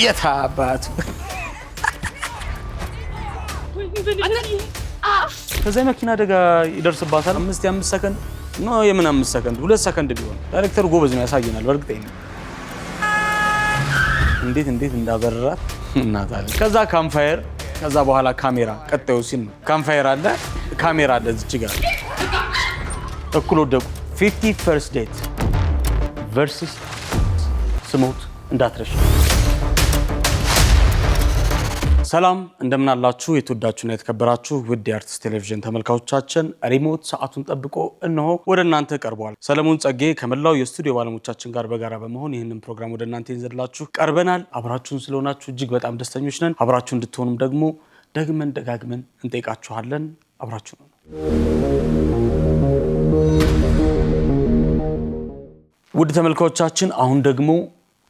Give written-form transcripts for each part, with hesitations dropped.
የታባቱ ከዛ መኪና አደጋ ይደርስባታል። 5 ሰከንድ ነው የምን 5 ሰከንድ 2 ሰከንድ ቢሆን ዳይሬክተር ጎበዝ ነው ያሳየናል። በእርግጠኝነት እንዴት እንዳበረራት እናታለን። ከዛ ካምፋየር፣ ከዛ በኋላ ካሜራ። ቀጣዩ ሲን ነው ካምፋየር አለ፣ ካሜራ አለ። እዚች ጋር እኩል ወደቁ። 50 First Date versus ስሞት እንዳትረሽ። ሰላም እንደምን አላችሁ? የተወዳችሁና የተከበራችሁ ውድ የአርቲስት ቴሌቪዥን ተመልካቾቻችን፣ ሪሞት ሰዓቱን ጠብቆ እነሆ ወደ እናንተ ቀርቧል። ሰለሞን ጸጌ ከመላው የስቱዲዮ ባለሙያዎቻችን ጋር በጋራ በመሆን ይህንን ፕሮግራም ወደ እናንተ ይዘንላችሁ ቀርበናል። አብራችሁን ስለሆናችሁ እጅግ በጣም ደስተኞች ነን። አብራችሁ እንድትሆኑም ደግሞ ደጋግመን እንጠይቃችኋለን። አብራችሁ ነው። ውድ ተመልካቾቻችን፣ አሁን ደግሞ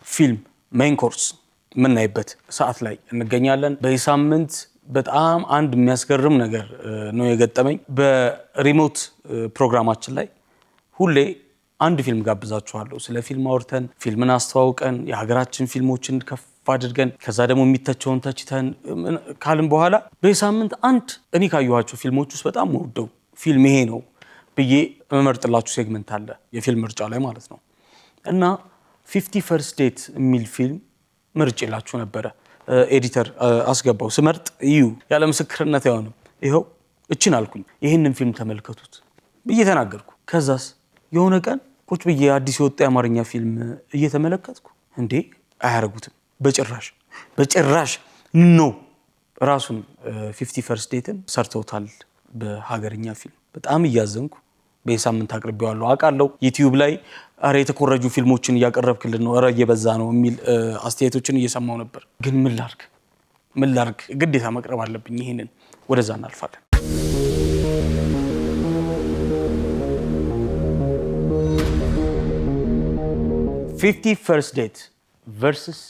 ፊልም ሜን ኮርስ ምናይበት ሰዓት ላይ እንገኛለን። በዚህ ሳምንት በጣም አንድ የሚያስገርም ነገር ነው የገጠመኝ። በሪሞት ፕሮግራማችን ላይ ሁሌ አንድ ፊልም ጋብዛችኋለሁ። ስለ ፊልም አውርተን ፊልምን አስተዋውቀን የሀገራችን ፊልሞችን ከፍ አድርገን ከዛ ደግሞ የሚተቸውን ተችተን ካልን በኋላ በዚህ ሳምንት አንድ እኔ ካየኋቸው ፊልሞች ውስጥ በጣም ወደው ፊልም ይሄ ነው ብዬ መመርጥላችሁ ሴግመንት አለ የፊልም ምርጫ ላይ ማለት ነው። እና 50 First Date የሚል ፊልም ምርጬላችሁ ነበረ። ኤዲተር አስገባው ስመርጥ እዩ ያለ ምስክርነት አይሆንም። ይኸው እቺን አልኩኝ፣ ይሄንን ፊልም ተመልከቱት ብዬ ተናገርኩ። ከዛስ የሆነ ቀን ቁጭ ብዬ አዲስ የወጣ የአማርኛ ፊልም እየተመለከትኩ እንዴ አያረጉትም በጭራሽ ነው። ራሱን 50 First Dateን ሰርተውታል በሀገርኛ ፊልም። በጣም እያዘንኩ በሳምንት አቅርቤዋለሁ አውቃለሁ። ዩቲዩብ ላይ አረ የተኮረጁ ፊልሞችን እያቀረብክልን ነው፣ አረ እየበዛ ነው የሚል አስተያየቶችን እየሰማው ነበር። ግን ምን ላርግ ግዴታ መቅረብ አለብኝ። ይሄንን ወደዛ እናልፋለን። ፊፍቲ First Date versus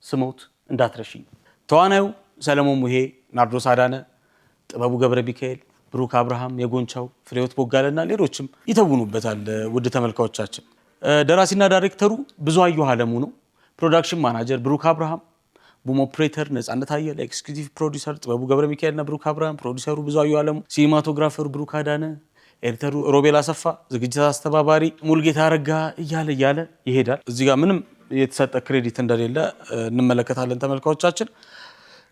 ስሞት እንዳትረሺኝ። ተዋናዩ ሰለሞን ሙሄ፣ ናርዶስ አዳነ፣ ጥበቡ ገብረ ሚካኤል፣ ብሩክ አብርሃም፣ የጎንቻው ፍሬህይወት ቦጋለና ሌሎችም ይተውኑበታል። ውድ ተመልካቾቻችን፣ ደራሲና ዳይሬክተሩ ብዙአየሁ አለሙ ነው። ፕሮዳክሽን ማናጀር ብሩክ አብርሃም፣ ቡም ኦፕሬተር ነጻነት አየለ፣ ኤክስኪዩቲቭ ፕሮዲዩሰር ጥበቡ ገብረ ሚካኤልና ብሩክ አብርሃም፣ ፕሮዲዩሰሩ ብዙአየሁ አለሙ፣ ሲኒማቶግራፈሩ ብሩክ አዳነ፣ ኤዲተሩ ሮቤል አሰፋ፣ ዝግጅት አስተባባሪ ሙልጌታ አረጋ እያለ ይሄዳል። እዚህ ጋር ምንም የተሰጠ ክሬዲት እንደሌለ እንመለከታለን ተመልካቾቻችን።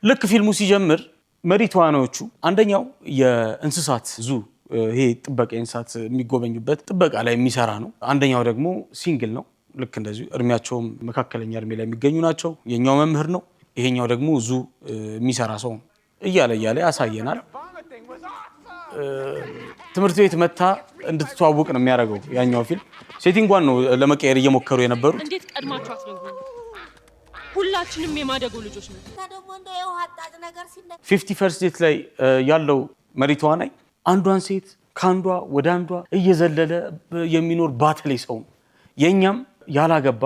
ልክ ፊልሙ ሲጀምር መሪ ተዋናዮቹ አንደኛው የእንስሳት ዙ ይሄ ጥበቃ የእንስሳት የሚጎበኙበት ጥበቃ ላይ የሚሰራ ነው። አንደኛው ደግሞ ሲንግል ነው። ልክ እንደዚሁ እድሜያቸውም መካከለኛ እድሜ ላይ የሚገኙ ናቸው። የኛው መምህር ነው፣ ይሄኛው ደግሞ ዙ የሚሰራ ሰው ነው እያለ ያሳየናል። ትምህርት ቤት መታ እንድትተዋወቅ ነው የሚያደርገው ያኛው ፊልም። ሴቲንጓን ነው ለመቀየር እየሞከሩ የነበሩት። እንዴት ቀድማችሁ አትነግሩኝ? ሁላችንም የማደጎ ልጆች ነን። 50 First Date ላይ ያለው መሪ ተዋናይ አንዷን ሴት ከአንዷ ወደ አንዷ እየዘለለ የሚኖር ባተሌ ሰው ነው። የኛም ያላገባ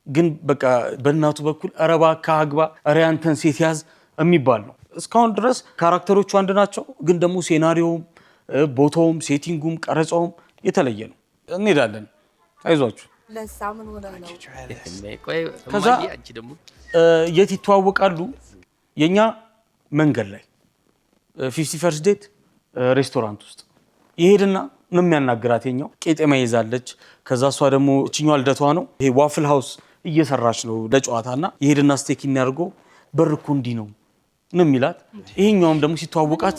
ግን በቃ በእናቱ በኩል ኧረ እባክህ አግባ፣ ኧረ ያንተን ሴት ያዝ የሚባል ነው። እስካሁን ድረስ ካራክተሮቹ አንድ ናቸው፣ ግን ደግሞ ሴናሪዮም ቦታውም ሴቲንጉም ቀረጻውም የተለየ ነው። እንሄዳለን፣ አይዟችሁ። ከዛ የት ይተዋወቃሉ? የኛ መንገድ ላይ 50 First Date ሬስቶራንት ውስጥ ይሄድና ነው የሚያናግራት። የኛው ቄጤማ ይዛለች። ከዛ እሷ ደግሞ እችኛዋ ልደቷ ነው። ይሄ ዋፍል ሃውስ እየሰራች ነው ለጨዋታና ይሄድና ስቴክ እናርጎ በርኩ እንዲህ ነው የሚላት። ይሄኛውም ደግሞ ሲተዋወቃት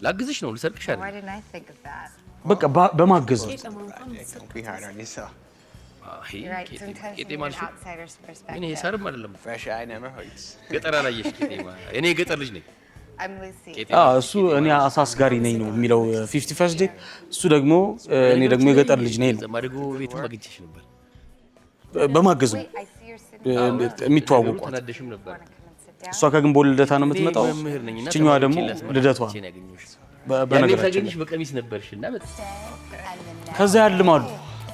ላግዝሽ ነው ልሰርቅሽ አይደል? በቃ በማገዝ ነው። ቄጤማ ልሽ እኔ ሰርም አይደለም ገጠር አላየሽ ቄጤማ። እኔ ገጠር ልጅ ነኝ። እሱ እኔ አሳስጋሪ ነኝ ነው የሚለው 50 First Date። እሱ ደግሞ እኔ ደግሞ የገጠር ልጅ ነኝ ነው። ማደጎ ቤት ማግኘትሽ ነበር። በማገዝ ነው የሚተዋወቁት። እሷ ከግንቦት ልደታ ነው የምትመጣው። እችኛዋ ደግሞ ልደቷ በነገራችን በቀሚስ ነበርሽና ከዛ ያልማሉ።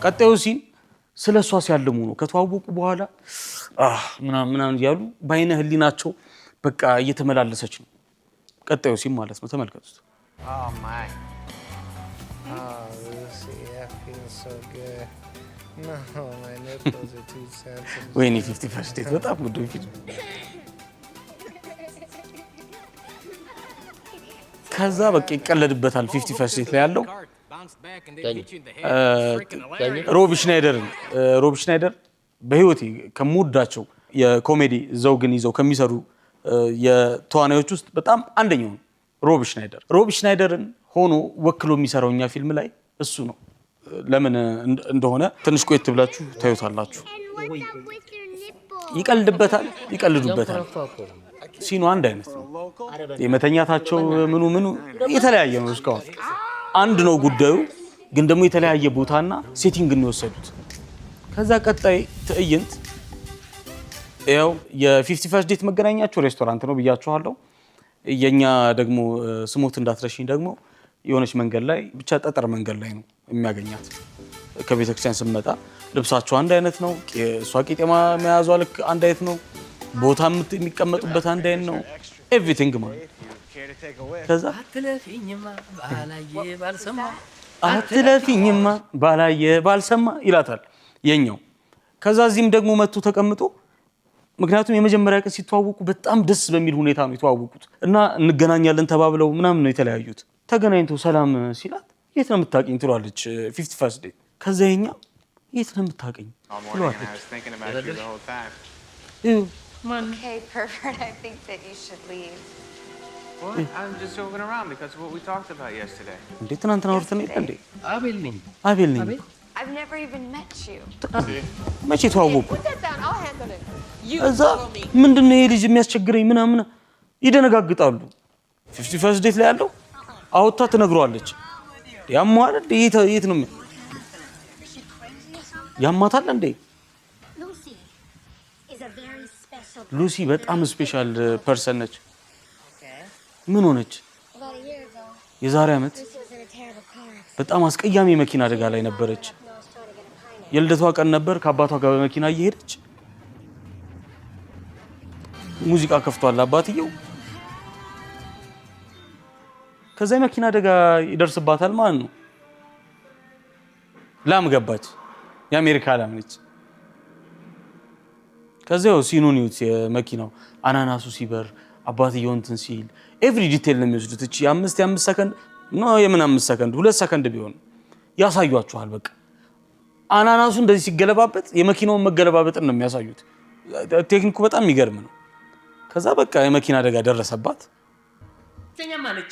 ቀጣዩ ሲን ስለ እሷ ሲያልሙ ነው። ከተዋወቁ በኋላ ምናምን እያሉ በአይነ ህሊናቸው በቃ እየተመላለሰች ነው። ቀጣዩ ሲም ማለት ነው ተመልከቱት። ወይኔ 50 First Date በጣም ጉድ ፊልም። ከዛ በቃ ይቀለድበታል 50 First Date ላይ ያለው ሮብ ሽናይደር በህይወቴ ከምወዳቸው የኮሜዲ ዘውግን ይዘው ከሚሰሩ የተዋናዮች ውስጥ በጣም አንደኛው ነው ሮብ ሽናይደርን ሆኖ ወክሎ የሚሰራው እኛ ፊልም ላይ እሱ ነው። ለምን እንደሆነ ትንሽ ቆየት ብላችሁ ታዩታላችሁ። ይቀልዱበታል። ሲኑ አንድ አይነት ነው። የመተኛታቸው ምኑ የተለያየ ነው። እስካሁን አንድ ነው ጉዳዩ፣ ግን ደግሞ የተለያየ ቦታና ሴቲንግ ነው የወሰዱት። ከዛ ቀጣይ ትዕይንት ያው የ50 First Date መገናኛቸው ሬስቶራንት ነው ብያችኋለሁ። የኛ ደግሞ ስሞት እንዳትረሽኝ ደግሞ የሆነች መንገድ ላይ ብቻ ጠጠር መንገድ ላይ ነው የሚያገኛት። ከቤተክርስቲያን ስመጣ ልብሳቸው አንድ አይነት ነው። እሷ ቄጤማ መያዟ ልክ አንድ አይነት ነው። ቦታ የሚቀመጡበት አንድ አይነት ነው። ኤቭሪቲንግ ማለት ከዛ አትለፊኝማ ባላየ ባልሰማ ይላታል የኛው። ከዛ እዚህም ደግሞ መጥቶ ተቀምጦ ምክንያቱም የመጀመሪያ ቀን ሲተዋወቁ በጣም ደስ በሚል ሁኔታ ነው የተዋወቁት እና እንገናኛለን ተባብለው ምናምን ነው የተለያዩት። ተገናኝቶ ሰላም ሲላት የት ነው የምታውቂኝ ትሏለች 50 First Date። ከዛ የኛው የት ነው የምታውቂኝ ትሏለች። Okay, perfect. I think that you should leave. What? I'm just joking around because of what we talked about yesterday. እንዴ ትናንትና ወርተን እንዴ አቤል ነኝ። I've never even met you. መቼ ተዋወቁ? Put that down. I'll handle it. You እዛ follow me. ምንድነው ይሄ ልጅ የሚያስቸግረኝ ምናምን ይደነጋግጣሉ። 50 First Date ላይ ያለው አውጥታ ትነግረዋለች። ያማል እንዴ የት ነው ያማታል እንዴ? ሉሲ በጣም ስፔሻል ፐርሰን ነች። ምን ሆነች? የዛሬ ዓመት በጣም አስቀያሚ መኪና አደጋ ላይ ነበረች። የልደቷ ቀን ነበር። ከአባቷ ጋር በመኪና እየሄደች ሙዚቃ ከፍቷል አባትየው። ከዛ የመኪና አደጋ ይደርስባታል ማለት ነው። ላም ገባች። የአሜሪካ ላም ነች። ከዛው ሲኑን ይውት የመኪናው አናናሱ ሲበር አባትየው እንትን ሲል ኤቭሪ ዲቴል ነው የሚወስዱት። እቺ 5 ሰከንድ ነው የምን 5 ሰከንድ 2 ሰከንድ ቢሆን ያሳዩአችኋል። በቃ አናናሱ እንደዚህ ሲገለባበት የመኪናውን መገለባበጥን ነው የሚያሳዩት። ቴክኒኩ በጣም የሚገርም ነው። ከዛ በቃ የመኪና አደጋ ደረሰባት። ተኛ ማለች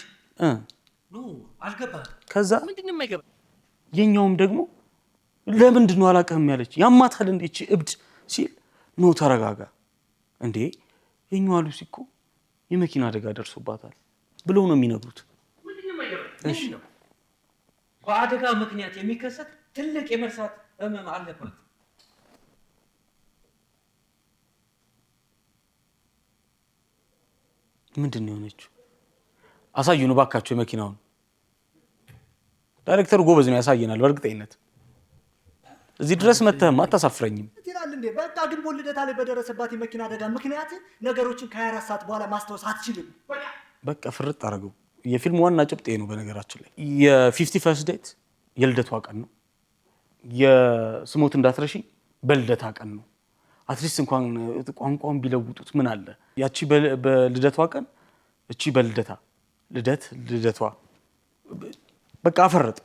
አልገባ። ከዛ ምንድነው የማይገባ? የኛውም ደግሞ ለምንድን ነው አላቀም ያለች ያማታል እንዴ እቺ እብድ ሲል ኖ ተረጋጋ እንዴ የኛው ሉሲ እኮ የመኪና አደጋ ደርሶባታል ብለው ነው የሚነግሩት። ምንድነው የማይገባ? እሺ ነው በአደጋ ምክንያት የሚከሰት ትልቅ የመርሳት ህመም አለባት። ምንድነው የሆነችው? አሳዩን ባካችሁ የመኪናውን። ዳይሬክተሩ ጎበዝ ነው ያሳየናል በእርግጠኝነት። እዚህ ድረስ መተህም አታሳፍረኝም ይላል እንዴ? በቃ ግን ልደታ ላይ በደረሰባት የመኪና አደጋ ምክንያት ነገሮችን ከ24 ሰዓት በኋላ ማስታወስ አትችልም። በቃ ፍርጥ አድርገው። የፊልም ዋና ጭብጤ ነው በነገራችን ላይ። የ50 First Date የልደቷ ቀን ነው። የስሞት እንዳትረሺኝ በልደታ ቀን ነው። አትሊስት እንኳን ቋንቋውን ቢለውጡት ምን አለ? ያቺ በልደቷ ቀን እቺ ልደቷ በቃ አፈረጥ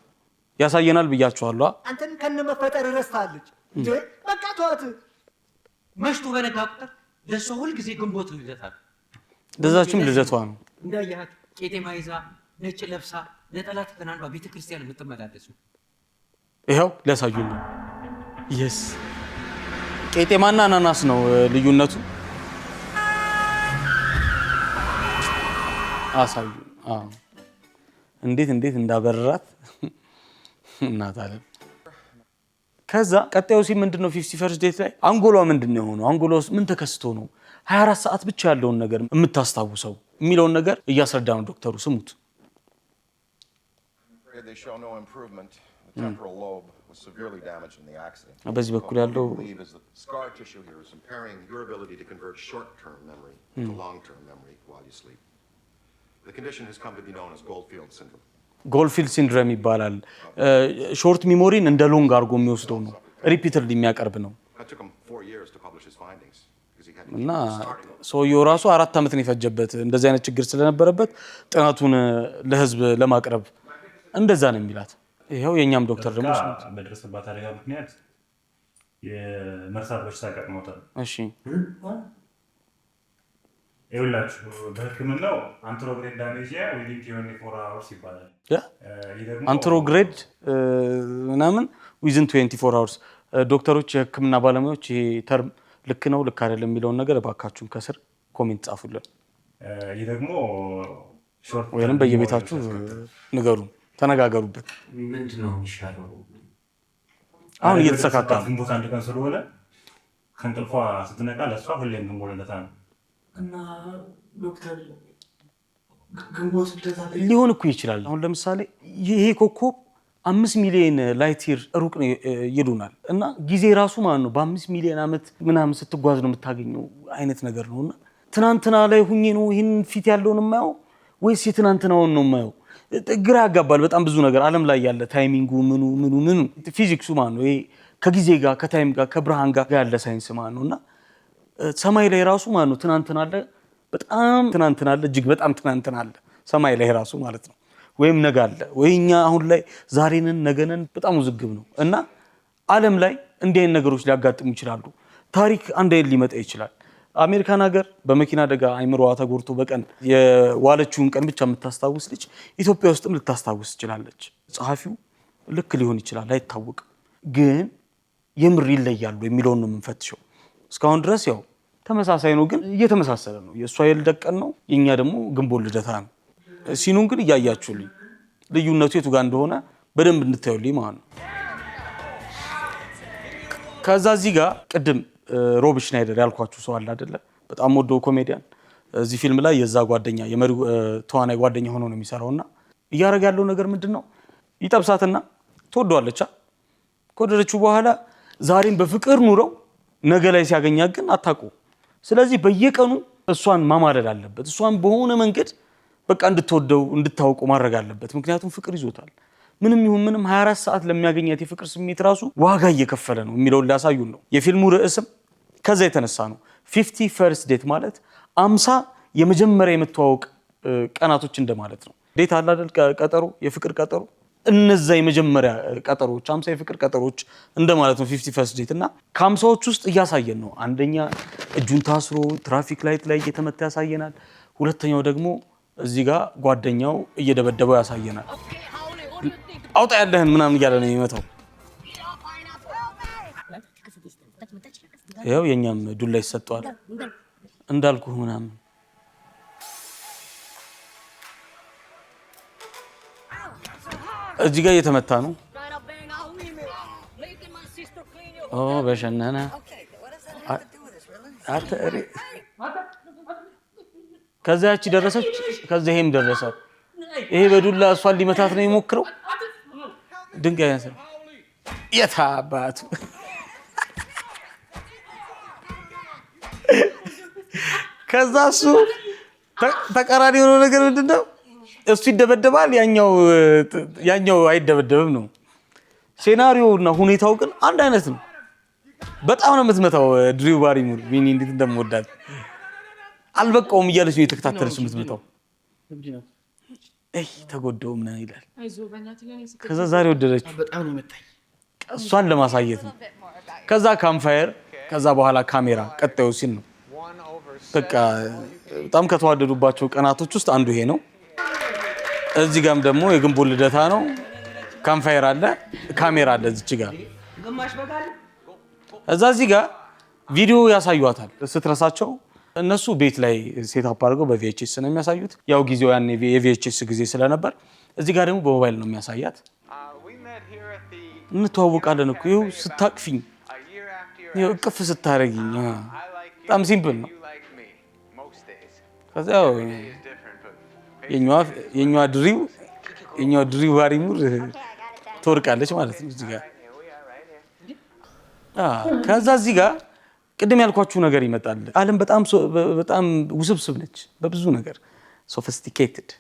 ያሳየናል ብያችኋለሁ። አንተን ከነመፈጠር ረስታለች እንዴ? በቃ ተዋት። መሽቶ በነጋ ቁጥር ለሷ ሁል ጊዜ ግንቦት ልደታ ነው። እንደዛችም ልደቷ ነው። እንዳያት ቄጤማ ይዛ ነጭ ለብሳ ነጠላት ተናንባ ቤተክርስቲያን የምትመላለስ ነው። ይሄው ሊያሳዩን ነው። የስ ቄጤማና አናናስ ነው ልዩነቱ። አሳዩን። አዎ እንዴት እንዳበረራት እናታለን። ከዛ ቀጣዩ ሲ ምንድነው 50 First Date ላይ አንጎሏ ምንድነው የሆነው? አንጎሏ ምን ተከስቶ ነው 24 ሰዓት ብቻ ያለውን ነገር የምታስታውሰው የሚለውን ነገር እያስረዳ ነው ዶክተሩ። ስሙት። They show no improvement. The temporal lobe was severely damaged in the accident. በዚህ በኩል ያለው scar tissue here is impairing your ability to convert short-term memory to long-term memory while you sleep. The condition has come to be known as Goldfield syndrome. ጎልፊልድ ሲንድሮም ይባላል። ሾርት ሚሞሪን እንደ ሎንግ አድርጎ የሚወስደው ነው። ሪፒትድ የሚያቀርብ ነው። እና ሰውየው ራሱ 4 ዓመት ነው የፈጀበት እንደዚህ አይነት ችግር ስለነበረበት ጥናቱን ለህዝብ ለማቅረብ እንደዛ ነው የሚላት። ይሄው የኛም ዶክተር ደግሞ በደረሰባት አደጋ ምክንያት የመርሳት በሽታ ገጥሞታል። እሺ ይኸውላችሁ በህክምናው አንትሮግሬድ ዳሜጂያ ዊዚን 24 hours ይባላል። አንትሮግሬድ ምናምን ዊዚን 24 hours ዶክተሮች የህክምና ባለሙያዎች ይሄ ተርም ልክ ነው ልክ አይደለም የሚለውን ነገር እባካችሁን ከስር ኮሜንት ጻፉልን። ይሄ ደግሞ ሾርት ወይንም በየቤታችሁ ንገሩ ተነጋገሩበት። ምንድነው የሚሻለው? አሁን እየተሰካካ ግንቦት አንድ ቀን ስለሆነ ከእንቅልፏ ስትነቃ ለእሷ ሁሌም ግንቦት ዕለት ነው እና ዶክተር ግንቦት ዕለት ሊሆን እኮ ይችላል። አሁን ለምሳሌ ይሄ ኮከብ 5 ሚሊዮን ላይት ይር ሩቅ ነው ይሉናል እና ጊዜ ራሱ ማለት ነው በ5 ሚሊዮን ዓመት ምናምን ስትጓዝ ነው የምታገኘው አይነት ነገር ነውና ትናንትና ላይ ሁኜ ነው ይሄን ፊት ያለውን የማየው ወይስ የትናንትናውን ነው የማየው? ግራ ያጋባል በጣም ብዙ ነገር ዓለም ላይ ያለ ታይሚንጉ ምኑ ፊዚክሱ ማለት ነው ይሄ ከጊዜ ጋር ከታይም ጋር ከብርሃን ጋር ያለ ሳይንስ ማለት ነውና ሰማይ ላይ ራሱ ማለት ነው ትናንትና አለ በጣም ትናንትና አለ እጅግ በጣም ትናንትና አለ ሰማይ ላይ ራሱ ማለት ነው ወይም ነገ አለ ወይኛ አሁን ላይ ዛሬንን ነገነን በጣም ውዝግብ ነው እና ዓለም ላይ እንዲህ አይነት ነገሮች ሊያጋጥሙ ይችላሉ። ታሪክ አንድ አይል ሊመጣ ይችላል። አሜሪካን ሀገር በመኪና አደጋ አይምሮዋ ተጎድቶ በቀን የዋለችውን ቀን ብቻ የምታስታውስ ልጅ ኢትዮጵያ ውስጥም ልታስታውስ ትችላለች። ጸሐፊው ልክ ሊሆን ይችላል አይታወቅም፣ ግን የምር ይለያሉ የሚለውን ነው የምንፈትሸው። እስካሁን ድረስ ያው ተመሳሳይ ነው፣ ግን እየተመሳሰለ ነው። የእሷ የልደት ቀን ነው፣ የኛ ደግሞ ግንቦት ልደታ ነው። ሲኑን ግን እያያችሁልኝ ልዩነቱ የቱ ጋር እንደሆነ በደንብ እንድታዩልኝ ማለት ነው። ከዛ እዚህ ጋር ቅድም ሮብ ሽናይደር ያልኳችሁ ሰው አለ አይደለ? በጣም ወዶ ኮሜዲያን እዚህ ፊልም ላይ የዛ ጓደኛ የመሪው ተዋናይ ጓደኛ ሆኖ ነው የሚሰራውና እያደረገ ያለው ነገር ምንድነው? ይጠብሳትና ትወደዋለች። ከወደደችው በኋላ ዛሬን በፍቅር ኑረው ነገ ላይ ሲያገኛት ግን አታውቁም። ስለዚህ በየቀኑ እሷን ማማለል አለበት። እሷን በሆነ መንገድ በቃ እንድትወደው እንድታውቀው ማድረግ አለበት። ምክንያቱም ፍቅር ይዞታል። ምንም ይሁን ምንም 24 ሰዓት ለሚያገኛት የፍቅር ስሜት ራሱ ዋጋ እየከፈለ ነው የሚለውን ሊያሳዩን ነው። የፊልሙ ርዕስም ከዛ የተነሳ ነው። 50 ፈርስት ዴት ማለት 50 የመጀመሪያ የመተዋወቅ ቀናቶች እንደማለት ነው። ዴት አለ አይደል? ቀጠሮ፣ የፍቅር ቀጠሮ። እነዛ የመጀመሪያ ቀጠሮች 50 የፍቅር ቀጠሮች እንደማለት ነው 50 ፈርስት ዴት እና ከ50ዎች ውስጥ እያሳየን ነው። አንደኛ እጁን ታስሮ ትራፊክ ላይት ላይ እየተመታ ያሳየናል። ሁለተኛው ደግሞ እዚህ ጋር ጓደኛው እየደበደበው ያሳየናል። አውጣ ያለህን ምናምን እያለ ነው የሚመታው። ይኸው የኛም ዱላ ይሰጠዋል እንዳልኩህ ምናምን። እዚህ ጋር እየተመታ ነው። ኦ በሸነነ ከዛ ያቺ ደረሰች፣ ከዛ ይሄም ደረሰ። ይሄ በዱላ እሷን ሊመታት ነው የሚሞክረው። ድንጋይ ያንሰል የታባቱ ከዛ እሱ ተቃራኒ የሆነው ነገር ምንድነው? እሱ ይደበደባል፣ ያኛው አይደበደብም ነው። ሴናሪዮና ሁኔታው ግን አንድ አይነት ነው። በጣም ነው የምትመታው። ድሪው ባሪሙር ሚኒ እንዴት እንደምወዳት አልበቃውም እያለች ነው የተከታተለች የምትመታው። ተጎደው ምን ይላል። ከዛ ዛሬ ወደደች። በጣም ነው የመታኝ። እሷን ለማሳየት ነው። ከዛ ካምፋየር፣ ከዛ በኋላ ካሜራ። ቀጣዩ ሲን ነው። በቃ በጣም ከተዋደዱባቸው ቀናቶች ውስጥ አንዱ ይሄ ነው። እዚህ ጋርም ደግሞ የግንቦት ልደታ ነው። ካምፋየር አለ፣ ካሜራ አለ እዚህ ጋር። እዛ እዚህ ጋር ቪዲዮ ያሳዩዋታል ስትረሳቸው። እነሱ ቤት ላይ ሴትአፕ አድርገው በቪኤችኤስ ነው የሚያሳዩት። ያው ጊዜው ያኔ የቪኤችኤስ ጊዜ ስለነበር እዚህ ጋር ደግሞ በሞባይል ነው የሚያሳያት። እንተዋወቃለን እኮ ይኸው ስታቅፊኝ፣ ይኸው እቅፍ ስታረጊኝ፣ በጣም ሲምፕል ነው። ከዛ የኛዋ ድሪው ባሪሙር ትወርቃለች ማለት ነው። እዚህ ጋር ከዛ እዚህ ጋር ቅድም ያልኳችሁ ነገር ይመጣል። ዓለም በጣም ውስብስብ ነች በብዙ ነገር ሶፊስቲኬትድ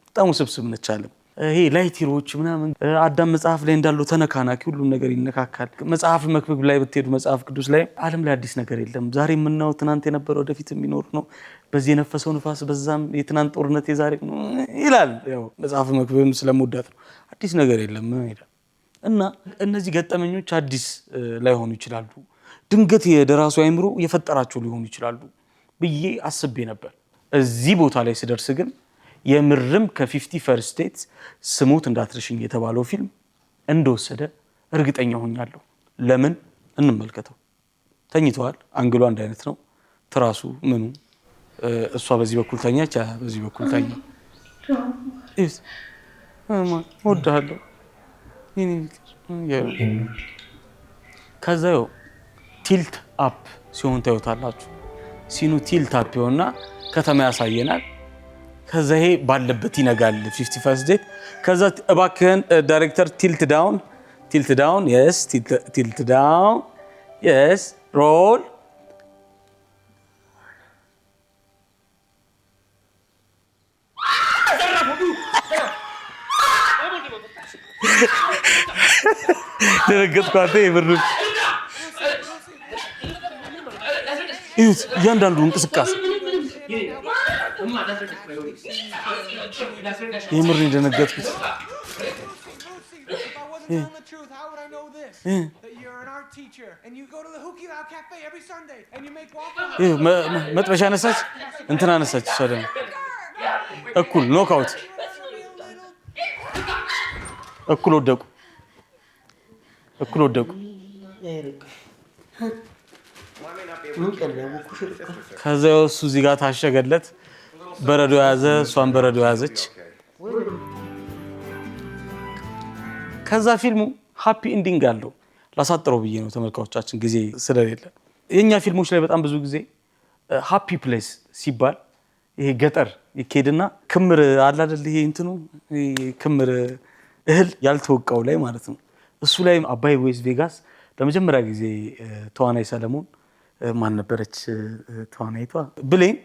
በጣም ውስብስብ ነች ዓለም። ይሄ ላይቲሮች ምናምን አዳም መጽሐፍ ላይ እንዳለው ተነካናኪ ሁሉም ነገር ይነካካል። መጽሐፍ መክብብ ላይ ብትሄዱ መጽሐፍ ቅዱስ ላይ ዓለም ላይ አዲስ ነገር የለም። ዛሬ የምናየው ትናንት የነበረ ወደፊት የሚኖር ነው። በዚህ የነፈሰው ንፋስ በዛም የትናንት ጦርነት የዛሬ ይላል። ያው መጽሐፍ መክብብም ስለምወዳት ነው። አዲስ ነገር የለም ይላል እና እነዚህ ገጠመኞች አዲስ ላይሆኑ ይችላሉ። ድንገት የደራሱ አይምሮ የፈጠራቸው ሊሆኑ ይችላሉ ብዬ አስቤ ነበር። እዚህ ቦታ ላይ ስደርስ ግን የምርም ከ50 ፈርስት ዴትስ ስሙት እንዳትረሽኝ የተባለው ፊልም እንደወሰደ እርግጠኛ ሆኛለሁ። ለምን እንመልከተው። ተኝተዋል። አንግሉ አንድ አይነት ነው። ትራሱ ምኑ እሷ በዚህ በኩል ተኛች፣ በዚህ በኩል ተኛ። እወድሃለሁ ከዛ ቲልት አፕ ሲሆን ታዩታላችሁ። ሲኑ ቲልት አፕ ይሆንና ከተማ ያሳየናል። ከዛ ይሄ ባለበት ይነጋል 50 ፈርስት ዴት። ከዛ እባክህን ዳይሬክተር ቲልት ዳውን የስ ቲልት ዳውን የስ ሮል ደረገጥኳት። ይብሩ ይሁት እያንዳንዱ እንቅስቃሴ የምር ደነገጥኩት። መጥበሻ አነሳች፣ እንትን አነሳች። እሷ ደግሞ እኩል ኖክአውት እኩል ወደቁ። ከዛ እሱ እዚህ ጋር ታሸገለት። በረዶ ያዘ፣ እሷን በረዶ ያዘች። ከዛ ፊልሙ ሃፒ ኢንዲንግ አለው። ላሳጥረው ብዬ ነው ተመልካቾቻችን ጊዜ ስለሌለ። የኛ ፊልሞች ላይ በጣም ብዙ ጊዜ ሃፒ ፕሌስ ሲባል ይሄ ገጠር ይኬድና ክምር አለ አይደል? ይሄ እንትኑ ክምር እህል ያልተወቃው ላይ ማለት ነው። እሱ ላይ አባይ ዌስ ቬጋስ ለመጀመሪያ ጊዜ ተዋናይ ሰለሞን ማን ነበረች ተዋናይቷ ብሌን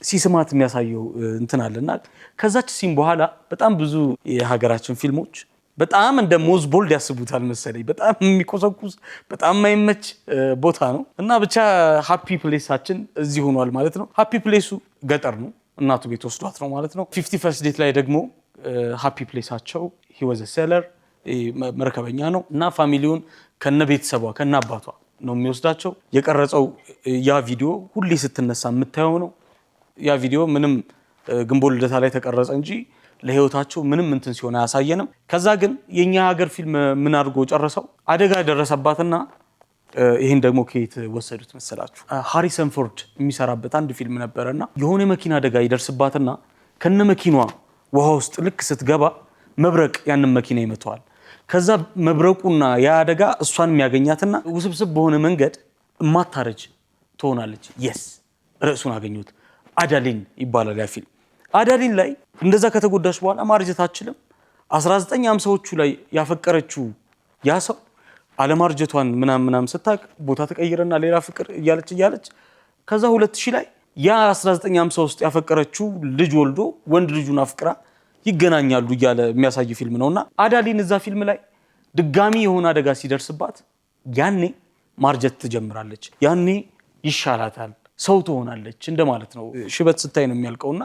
ሲስማት የሚያሳየው እንትን አለና ከዛች ሲም በኋላ በጣም ብዙ የሀገራችን ፊልሞች በጣም እንደ ሞዝ ቦልድ ያስቡታል መሰለኝ። በጣም የሚቆሰቁስ በጣም የማይመች ቦታ ነው እና ብቻ ሃፒ ፕሌሳችን እዚህ ሆኗል ማለት ነው። ሃፒ ፕሌሱ ገጠር ነው፣ እናቱ ቤት ወስዷት ነው ማለት ነው። 50 ፈርስት ዴት ላይ ደግሞ ሃፒ ፕሌሳቸው he was a seller መርከበኛ ነው እና ፋሚሊውን ከነ ቤተሰቧ ከነ አባቷ ነው የሚወስዳቸው። የቀረጸው ያ ቪዲዮ ሁሌ ስትነሳ የምታየው ነው። ያ ቪዲዮ ምንም ግንቦት ልደታ ላይ ተቀረጸ እንጂ ለህይወታቸው ምንም እንትን ሲሆን አያሳየንም። ከዛ ግን የኛ ሀገር ፊልም ምን አድርጎ ጨረሰው? አደጋ ደረሰባትና ይሄን ደግሞ ከየት ወሰዱት መሰላችሁ? ሃሪሰን ፎርድ የሚሰራበት አንድ ፊልም ነበርና የሆነ መኪና አደጋ ይደርስባትና ከነ መኪናዋ ውሃ ውስጥ ልክ ስትገባ መብረቅ ያንን መኪና ይመታዋል። ከዛ መብረቁና ያ አደጋ እሷን የሚያገኛትና ውስብስብ በሆነ መንገድ ማታረጅ ትሆናለች። የስ ርዕሱን አገኙት። አዳሊን ይባላል ያ ፊልም። አዳሊን ላይ እንደዛ ከተጎዳች በኋላ ማርጀት አትችልም። 1950ዎቹ ላይ ያፈቀረችው ያ ሰው አለማርጀቷን ምናምን ስታቅ ቦታ ተቀይረና ሌላ ፍቅር እያለች ከዛ 2000 ላይ ያ 1950 ውስጥ ያፈቀረችው ልጅ ወልዶ ወንድ ልጁን አፍቅራ ይገናኛሉ እያለ የሚያሳይ ፊልም ነውና አዳሊን እዛ ፊልም ላይ ድጋሚ የሆነ አደጋ ሲደርስባት ያኔ ማርጀት ትጀምራለች። ያኔ ይሻላታል፣ ሰው ትሆናለች እንደማለት ነው። ሽበት ስታይ ነው የሚያልቀውና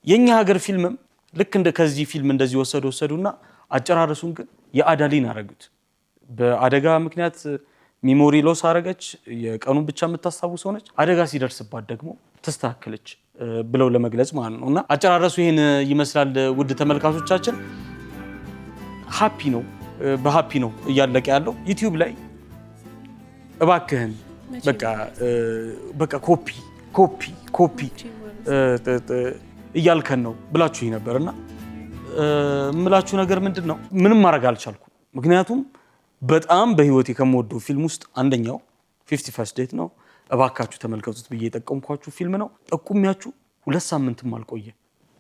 የኛ ሀገር ፊልምም ልክ እንደ ከዚህ ፊልም እንደዚህ ወሰዱና አጨራረሱን ግን የአዳሊን አረጉት። በአደጋ ምክንያት ሚሞሪ ሎስ አረገች፣ የቀኑን ብቻ የምታስታውስ ሆነች። አደጋ ሲደርስባት ደግሞ ተስተካከለች ብለው ለመግለጽ ማለት ነውና አጨራረሱ ይሄን ይመስላል። ውድ ተመልካቾቻችን ሃፒ ነው፣ በሃፒ ነው እያለቀ ያለው። ዩቲዩብ ላይ እባክህን በቃ ኮፒ እያልከን ነው ብላችሁ ነበርና እምላችሁ ነገር ምንድነው? ምንም ማድረግ አልቻልኩም። ምክንያቱም በጣም በህይወቴ ከምወደው ፊልም ውስጥ አንደኛው 50 ፈርስት ዴት ነው። እባካችሁ ተመልከቱት ብዬ የጠቀምኳችሁ ፊልም ነው። ጠቁሚያችሁ 2 ሳምንትም አልቆየ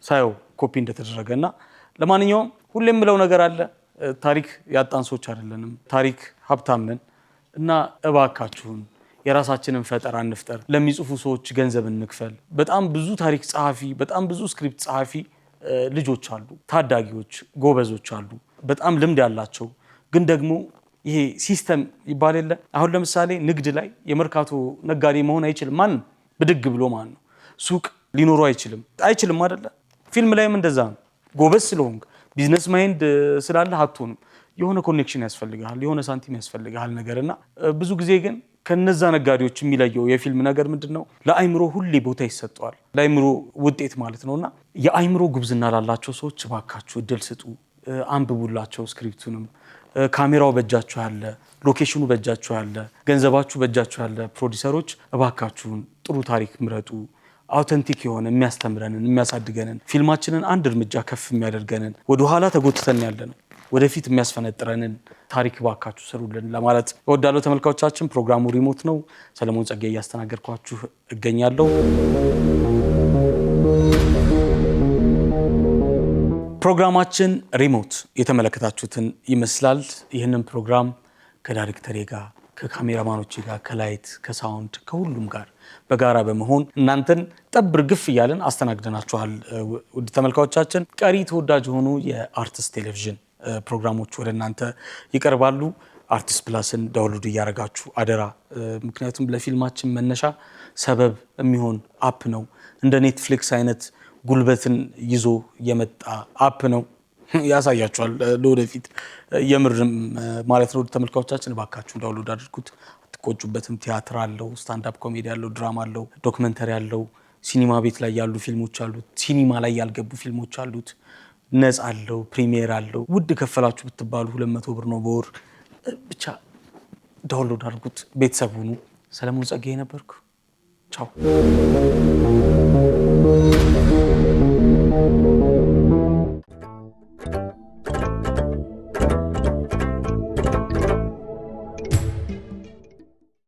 ሳየው ኮፒ እንደተደረገና ለማንኛውም ሁሌም ምለው ነገር አለ። ታሪክ ያጣን ሰዎች አይደለንም። ታሪክ ሀብታም ነን። እና እባካችሁን የራሳችንን ፈጠራ እንፍጠር። ለሚጽፉ ሰዎች ገንዘብ እንክፈል። በጣም ብዙ ታሪክ ጸሐፊ፣ በጣም ብዙ ስክሪፕት ጸሐፊ ልጆች አሉ፣ ታዳጊዎች ጎበዞች አሉ፣ በጣም ልምድ ያላቸው ግን ደግሞ ይሄ ሲስተም ይባል የለ አሁን ለምሳሌ ንግድ ላይ የመርካቶ ነጋዴ መሆን አይችልም ማንም ብድግ ብሎ ማለት ነው። ሱቅ ሊኖሩ አይችልም አይደለ? ፊልም ላይም እንደዛ ነው። ጎበዝ ስለሆንክ ቢዝነስ ማይንድ ስላለህ አትሆንም። የሆነ ኮኔክሽን ያስፈልጋል፣ የሆነ ሳንቲም ያስፈልጋል ነገርና ብዙ ጊዜ ግን ከነዛ ነጋዴዎች የሚለየው የፊልም ነገር ምንድነው? ለአይምሮ ሁሌ ቦታ ይሰጠዋል። ለአይምሮ ውጤት ማለት ነውና የአይምሮ ጉብዝና ላላቸው ሰዎች እባካችሁ እድል ስጡ፣ አንብቡላቸው። ስክሪፕቱንም ካሜራው በእጃችሁ ያለ፣ ሎኬሽኑ በእጃችሁ ያለ፣ ገንዘባችሁ በእጃችሁ ያለ ፕሮዲሰሮች እባካችሁን ጥሩ ታሪክ ምረጡ። አውተንቲክ የሆነ የሚያስተምረንን የሚያሳድገንን ፊልማችንን አንድ እርምጃ ከፍ የሚያደርገንን ወደኋላ ተጎትተን ያለነው ወደፊት የሚያስፈነጥረንን ታሪክ እባካችሁ ስሩልን ለማለት እወዳለሁ። ተመልካቾቻችን ፕሮግራሙ ሪሞት ነው። ሰለሞን ጸጋዬ እያስተናገድኳችሁ እገኛለሁ። ፕሮግራማችን ሪሞት የተመለከታችሁትን ይመስላል። ይህንን ፕሮግራም ከዳይሬክተሬ ጋር ከካሜራማኖቼ ጋር ከላይት ከሳውንድ ከሁሉም ጋር በጋራ በመሆን እናንተን ጠብር ግፍ እያለን አስተናግደናችኋል። ውድ ተመልካቾቻችን ቀሪ ተወዳጅ የሆኑ የአርቲስት ቴሌቪዥን ፕሮግራሞች ወደ እናንተ ይቀርባሉ። አርቲስት ፕላስን ዳውንሎድ እያደረጋችሁ አደራ። ምክንያቱም ለፊልማችን መነሻ ሰበብ የሚሆን አፕ ነው። እንደ ኔትፍሊክስ አይነት ጉልበትን ይዞ የመጣ አፕ ነው። ያሳያችኋል ለወደፊት የምርም ማለት ነው። ተመልካቾቻችን እባካችሁ ዳውንሎድ አድርጉት፣ አትቆጩበትም። ቲያትር አለው፣ ስታንዳፕ ኮሜዲ አለው፣ ድራማ አለው፣ ዶክመንተሪ አለው፣ ሲኒማ ቤት ላይ ያሉ ፊልሞች አሉት፣ ሲኒማ ላይ ያልገቡ ፊልሞች አሉት፣ ነፃ አለው፣ ፕሪሚየር አለው። ውድ ከፈላችሁ ብትባሉ 200 ብር ነው በወር። ብቻ ዳውንሎድ አድርጉት፣ ቤተሰብ ሁኑ። ሰለሞን ጸጋዬ ነበርኩ። ቻው።